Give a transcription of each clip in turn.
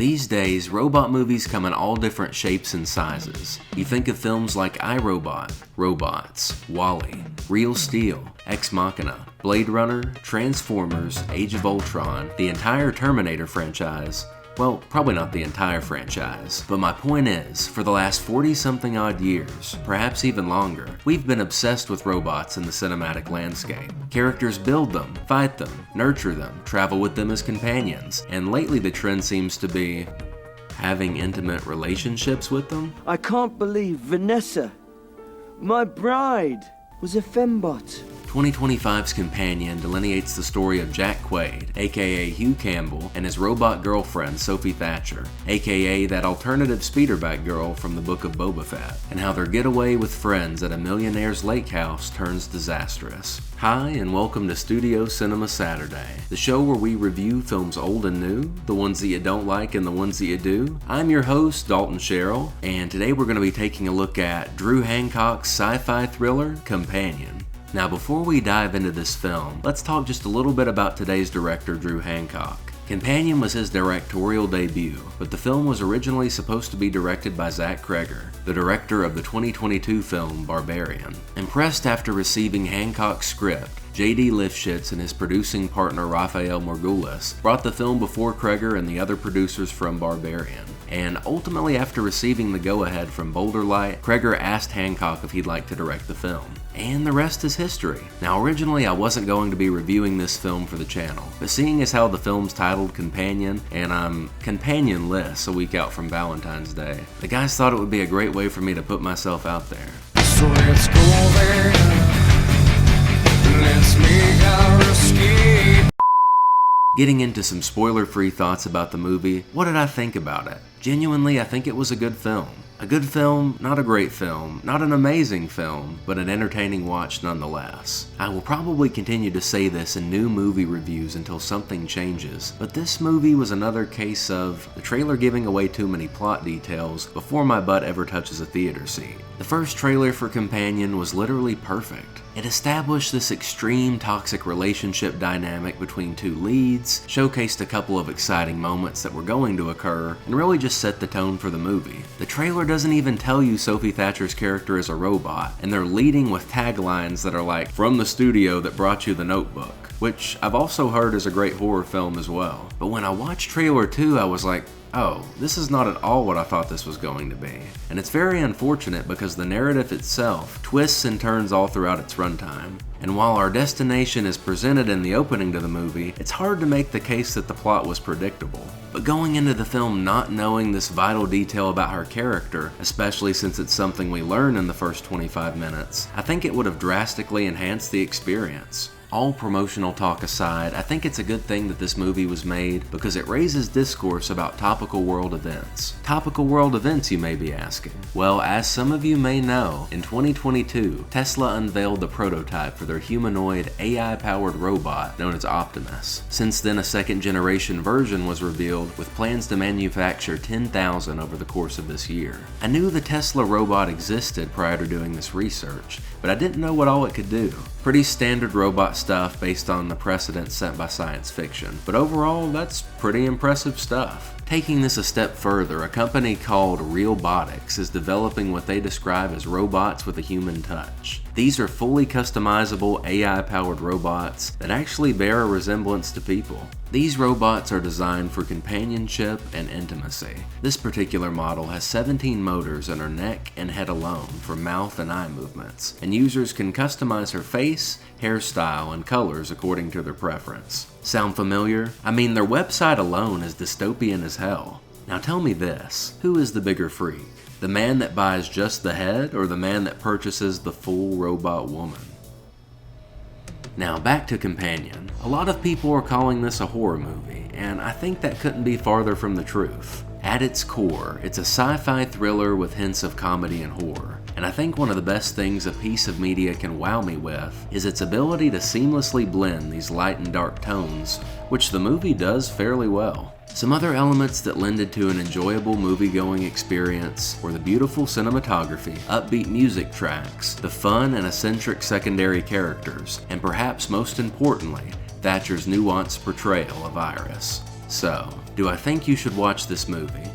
These days, robot movies come in all different shapes and sizes. You think of films like iRobot, Robots, WALL-E, Real Steel, Ex Machina, Blade Runner, Transformers, Age of Ultron, the entire Terminator franchise. Well, probably not the entire franchise, but my point is, for the last 40-something odd years, perhaps even longer, we've been obsessed with robots in the cinematic landscape. Characters build them, fight them, nurture them, travel with them as companions, and lately the trend seems to be having intimate relationships with them. I can't believe Vanessa, my bride, was a fembot. 2025's Companion delineates the story of Jack Quaid, aka Hugh Campbell, and his robot girlfriend Sophie Thatcher, aka that alternative speederback girl from the Book of Boba Fett, and how their getaway with friends at a millionaire's lake house turns disastrous. Hi, and welcome to Studio Cinema Saturday, the show where we review films old and new, the ones that you don't like and the ones that you do. I'm your host, Dalton Sherrill, and today we're going to be taking a look at Drew Hancock's sci-fi thriller, Companion. Now before we dive into this film, let's talk just a little bit about today's director, Drew Hancock. Companion was his directorial debut, but the film was originally supposed to be directed by Zach Cregger, the director of the 2022 film Barbarian. Impressed after receiving Hancock's script, J.D. Lifshitz and his producing partner Rafael Morgulis brought the film before Cregger and the other producers from Barbarian. And ultimately, after receiving the go-ahead from Boulder Light, Cregger asked Hancock if he'd like to direct the film. And the rest is history. Now originally I wasn't going to be reviewing this film for the channel, but seeing as how the film's titled Companion, and I'm companionless a week out from Valentine's Day, the guys thought it would be a great way for me to put myself out there. So let's go there, let's make our escape. Getting into some spoiler-free thoughts about the movie, what did I think about it? Genuinely, I think it was a good film. A good film, not a great film, not an amazing film, but an entertaining watch nonetheless. I will probably continue to say this in new movie reviews until something changes, but this movie was another case of the trailer giving away too many plot details before my butt ever touches a theater seat. The first trailer for Companion was literally perfect. It established this extreme toxic relationship dynamic between two leads, showcased a couple of exciting moments that were going to occur, and really just set the tone for the movie. The trailer doesn't even tell you Sophie Thatcher's character is a robot, and they're leading with taglines that are like, "From the studio that brought you The Notebook," which I've also heard is a great horror film as well. But when I watched trailer 2, I was like, oh, this is not at all what I thought this was going to be. And it's very unfortunate because the narrative itself twists and turns all throughout its runtime. And while our destination is presented in the opening to the movie, it's hard to make the case that the plot was predictable. But going into the film not knowing this vital detail about her character, especially since it's something we learn in the first 25 minutes, I think it would have drastically enhanced the experience. All promotional talk aside, I think it's a good thing that this movie was made because it raises discourse about topical world events. Topical world events, you may be asking? Well, as some of you may know, in 2022, Tesla unveiled the prototype for their humanoid AI-powered robot known as Optimus. Since then, a second-generation version was revealed with plans to manufacture 10,000 over the course of this year. I knew the Tesla robot existed prior to doing this research, but I didn't know what all it could do. Pretty standard robot stuff based on the precedent set by science fiction, but overall that's pretty impressive stuff. Taking this a step further, a company called Realbotics is developing what they describe as robots with a human touch. These are fully customizable AI-powered robots that actually bear a resemblance to people. These robots are designed for companionship and intimacy. This particular model has 17 motors in her neck and head alone for mouth and eye movements, and users can customize her face, hairstyle, and colors according to their preference. Sound familiar? I mean, their website alone is dystopian as hell. Now tell me this, who is the bigger freak? The man that buys just the head, or the man that purchases the full robot woman? Now back to Companion. A lot of people are calling this a horror movie, and I think that couldn't be farther from the truth. At its core, it's a sci-fi thriller with hints of comedy and horror. And I think one of the best things a piece of media can wow me with is its ability to seamlessly blend these light and dark tones, which the movie does fairly well. Some other elements that lended to an enjoyable movie-going experience were the beautiful cinematography, upbeat music tracks, the fun and eccentric secondary characters, and perhaps most importantly, Thatcher's nuanced portrayal of Iris. So, Do I think you should watch this movie?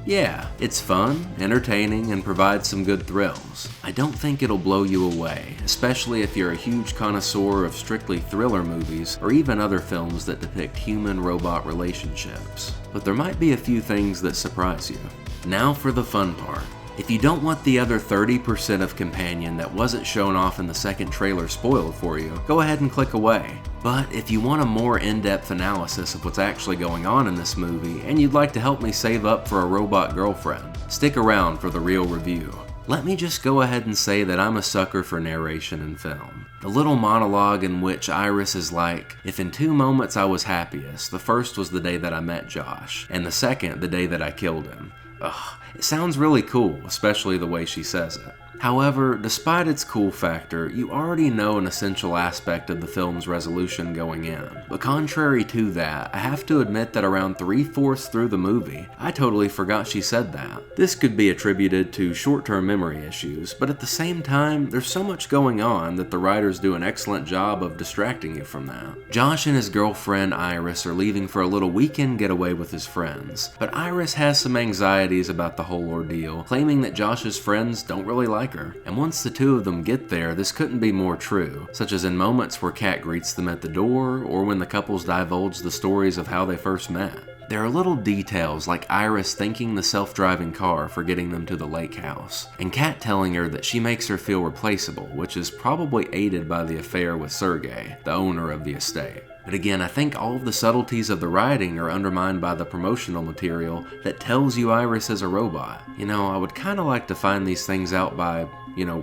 Yeah, it's fun, entertaining, and provides some good thrills. I don't think it'll blow you away, especially if you're a huge connoisseur of strictly thriller movies or even other films that depict human-robot relationships. But there might be a few things that surprise you. Now for the fun part. If you don't want the other 30% of Companion that wasn't shown off in the second trailer spoiled for you, go ahead and click away. But if you want a more in-depth analysis of what's actually going on in this movie, and you'd like to help me save up for a robot girlfriend, stick around for the real review. Let me just go ahead and say that I'm a sucker for narration in film. The little monologue in which Iris is like, if in 2 moments I was happiest, the first was the day that I met Josh, and the second the day that I killed him. Ugh, it sounds really cool, especially the way she says it. However, despite its cool factor, you already know an essential aspect of the film's resolution going in. But contrary to that, I have to admit that around 3/4 through the movie, I totally forgot she said that. This could be attributed to short-term memory issues, but at the same time, there's so much going on that the writers do an excellent job of distracting you from that. Josh and his girlfriend Iris are leaving for a little weekend getaway with his friends, but Iris has some anxieties about the whole ordeal, claiming that Josh's friends don't really like her. And once the two of them get there, this couldn't be more true, such as in moments where Kat greets them at the door, or when the couples divulge the stories of how they first met. There are little details like Iris thanking the self-driving car for getting them to the lake house, and Kat telling her that she makes her feel replaceable, which is probably aided by the affair with Sergey, the owner of the estate. But again, I think all of the subtleties of the writing are undermined by the promotional material that tells you Iris is a robot. You know, I would kind of like to find these things out by,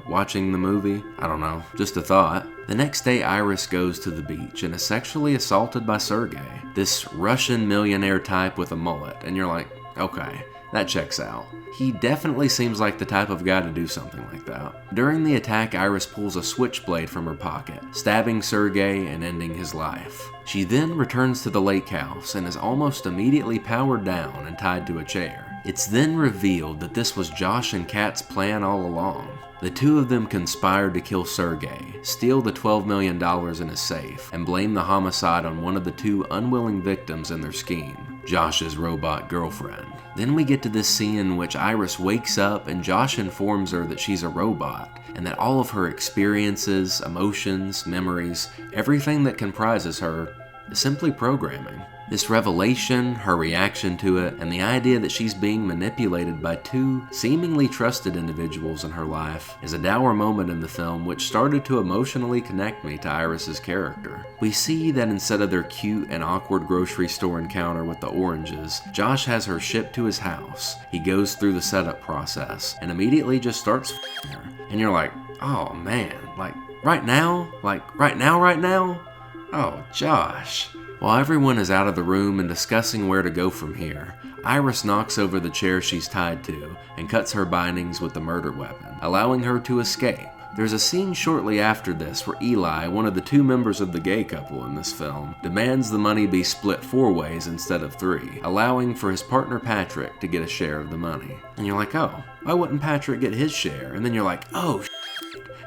watching the movie. I don't know, just a thought. The next day, Iris goes to the beach and is sexually assaulted by Sergey, this Russian millionaire type with a mullet, and you're like, okay, that checks out. He definitely seems like the type of guy to do something like that. During the attack, Iris pulls a switchblade from her pocket, stabbing Sergey and ending his life. She then returns to the lake house and is almost immediately powered down and tied to a chair. It's then revealed that this was Josh and Kat's plan all along. The two of them conspired to kill Sergey, steal the $12 million in his safe, and blame the homicide on one of the two unwilling victims in their scheme, Josh's robot girlfriend. Then we get to this scene in which Iris wakes up and Josh informs her that she's a robot, and that all of her experiences, emotions, memories, everything that comprises her is simply programming. This revelation, her reaction to it, and the idea that she's being manipulated by two seemingly trusted individuals in her life is a dour moment in the film which started to emotionally connect me to Iris's character. We see that instead of their cute and awkward grocery store encounter with the oranges, Josh has her shipped to his house. He goes through the setup process and immediately just starts f***ing her. And you're like, oh man, like right now? Oh, Josh. While everyone is out of the room and discussing where to go from here, Iris knocks over the chair she's tied to and cuts her bindings with the murder weapon, allowing her to escape. There's a scene shortly after this where Eli, one of the two members of the gay couple in this film, demands the money be split 4 ways instead of 3, allowing for his partner Patrick to get a share of the money. And you're like, oh, why wouldn't Patrick get his share? And then you're like, oh,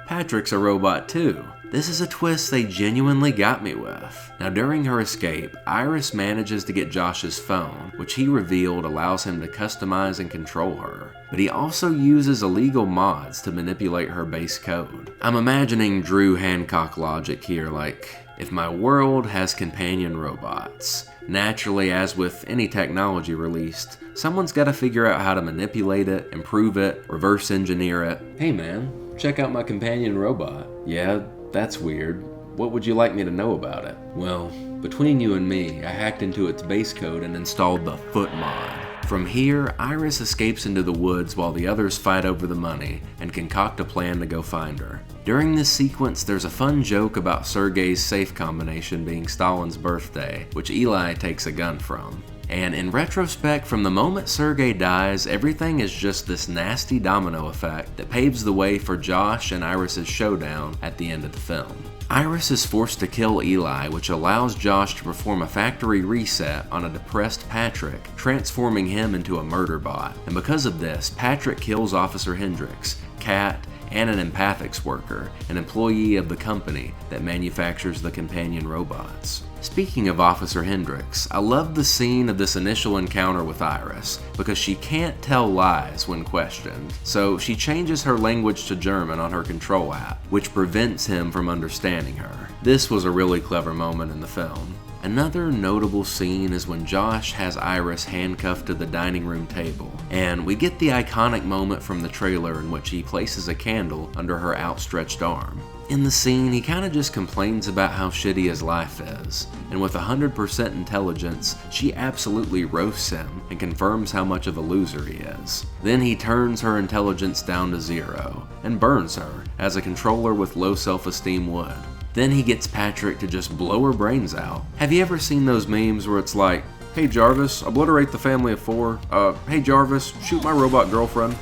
Patrick's a robot too. This is a twist they genuinely got me with. Now during her escape, Iris manages to get Josh's phone, which he revealed allows him to customize and control her. But he also uses illegal mods to manipulate her base code. I'm imagining Drew Hancock logic here, like, if my world has companion robots, naturally, as with any technology released, someone's gotta figure out how to manipulate it, improve it, reverse engineer it. Hey man, check out my companion robot. Yeah, that's weird. What would you like me to know about it? Well, between you and me, I hacked into its base code and installed the Foot mod. From here, Iris escapes into the woods while the others fight over the money and concoct a plan to go find her. During this sequence, there's a fun joke about Sergey's safe combination being Stalin's birthday, which Eli takes a gun from. And in retrospect, from the moment Sergey dies, everything is just this nasty domino effect that paves the way for Josh and Iris's showdown at the end of the film. Iris is forced to kill Eli, which allows Josh to perform a factory reset on a depressed Patrick, transforming him into a murder bot. And because of this, Patrick kills Officer Hendricks, Kat, and an empathics worker, an employee of the company that manufactures the companion robots. Speaking of Officer Hendricks, I love the scene of this initial encounter with Iris because she can't tell lies when questioned, so she changes her language to German on her control app, which prevents him from understanding her. This was a really clever moment in the film. Another notable scene is when Josh has Iris handcuffed to the dining room table, and we get the iconic moment from the trailer in which he places a candle under her outstretched arm. In the scene, he kinda just complains about how shitty his life is, and with 100% intelligence, she absolutely roasts him and confirms how much of a loser he is. Then he turns her intelligence down to 0, and burns her, as a controller with low self-esteem would. Then he gets Patrick to just blow her brains out. Have you ever seen those memes where it's like, "Hey Jarvis, obliterate the family of 4. Hey Jarvis, shoot my robot girlfriend."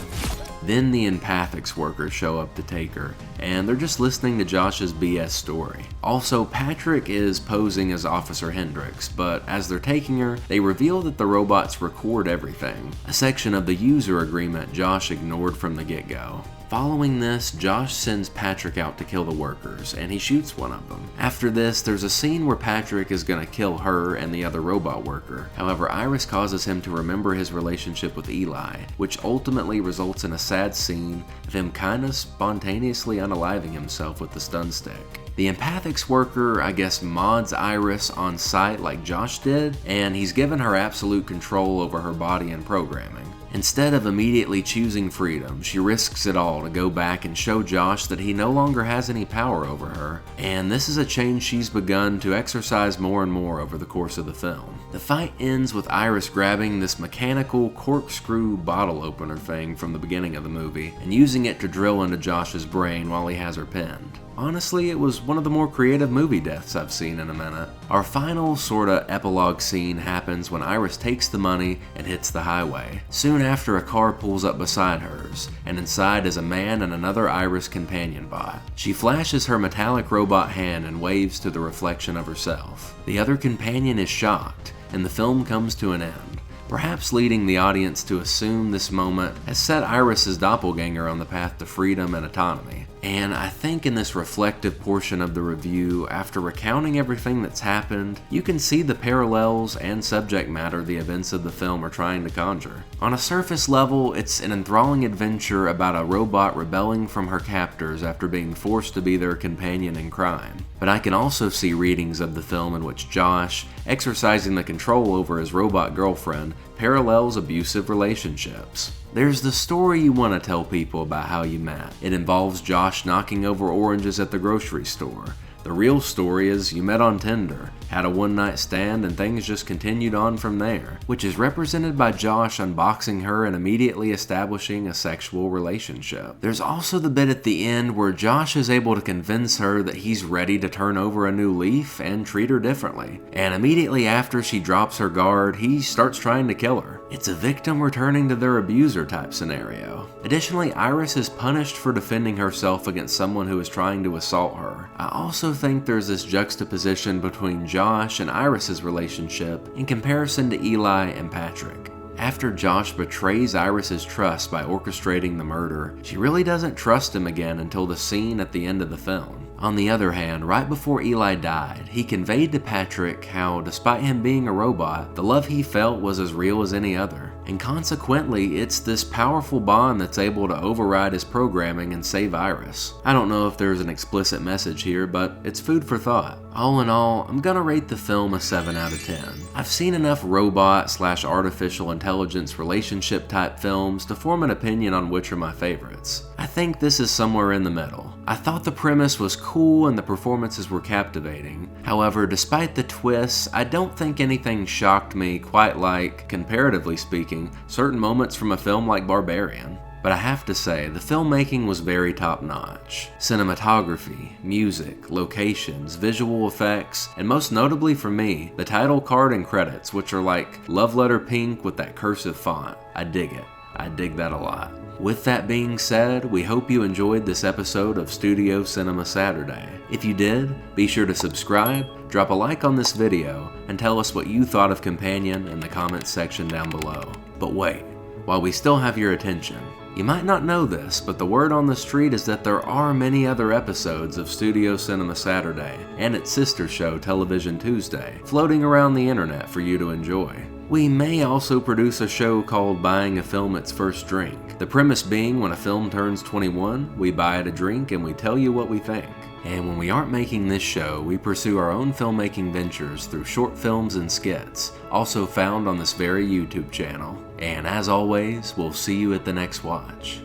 Then the empathics workers show up to take her, and they're just listening to Josh's BS story. Also, Patrick is posing as Officer Hendricks, but as they're taking her, they reveal that the robots record everything, a section of the user agreement Josh ignored from the get-go. Following this, Josh sends Patrick out to kill the workers, and he shoots one of them. After this, there's a scene where Patrick is gonna kill her and the other robot worker. However, Iris causes him to remember his relationship with Eli, which ultimately results in a sad scene of him kinda spontaneously unaliving himself with the stun stick. The empathics worker, I guess, mods Iris on site like Josh did, and he's given her absolute control over her body and programming. Instead of immediately choosing freedom, she risks it all to go back and show Josh that he no longer has any power over her, and this is a change she's begun to exercise more and more over the course of the film. The fight ends with Iris grabbing this mechanical corkscrew bottle opener thing from the beginning of the movie and using it to drill into Josh's brain while he has her pinned. Honestly, it was one of the more creative movie deaths I've seen in a minute. Our final sorta epilogue scene happens when Iris takes the money and hits the highway. Soon after, a car pulls up beside hers, and inside is a man and another Iris companion bot. She flashes her metallic robot hand and waves to the reflection of herself. The other companion is shocked, and the film comes to an end, perhaps leading the audience to assume this moment has set Iris's doppelganger on the path to freedom and autonomy. And I think in this reflective portion of the review, after recounting everything that's happened, you can see the parallels and subject matter the events of the film are trying to conjure. On a surface level, it's an enthralling adventure about a robot rebelling from her captors after being forced to be their companion in crime. But I can also see readings of the film in which Josh, exercising the control over his robot girlfriend, parallels abusive relationships. There's the story you want to tell people about how you met. It involves Josh knocking over oranges at the grocery store. The real story is you met on Tinder, had a one-night stand, and things just continued on from there, which is represented by Josh unboxing her and immediately establishing a sexual relationship. There's also the bit at the end where Josh is able to convince her that he's ready to turn over a new leaf and treat her differently. And immediately after she drops her guard, he starts trying to kill her. It's a victim returning to their abuser type scenario. Additionally, Iris is punished for defending herself against someone who is trying to assault her. I also think there's this juxtaposition between Josh and Iris's relationship in comparison to Eli and Patrick. After Josh betrays Iris's trust by orchestrating the murder, she really doesn't trust him again until the scene at the end of the film. On the other hand, right before Eli died, he conveyed to Patrick how, despite him being a robot, the love he felt was as real as any other. And consequently, it's this powerful bond that's able to override his programming and save Iris. I don't know if there's an explicit message here, but it's food for thought. All in all, I'm gonna rate the film a 7 out of 10. I've seen enough robot/artificial intelligence relationship type films to form an opinion on which are my favorites. I think this is somewhere in the middle. I thought the premise was cool and the performances were captivating. However, despite the twists, I don't think anything shocked me quite like, comparatively speaking, certain moments from a film like Barbarian. But I have to say, the filmmaking was very top-notch. Cinematography, music, locations, visual effects, and most notably for me, the title card and credits, which are like love letter pink with that cursive font. I dig it. I dig that a lot. With that being said, we hope you enjoyed this episode of Studio Cinema Saturday. If you did, be sure to subscribe, drop a like on this video, and tell us what you thought of Companion in the comments section down below. But wait, while we still have your attention, You might not know this, but the word on the street is that there are many other episodes of Studio Cinema Saturday and its sister show Television Tuesday floating around the internet for you to enjoy. We may also produce a show called Buying a Film Its First Drink. The premise being when a film turns 21, we buy it a drink and we tell you what we think. And when we aren't making this show, we pursue our own filmmaking ventures through short films and skits, also found on this very YouTube channel. And as always, we'll see you at the next watch.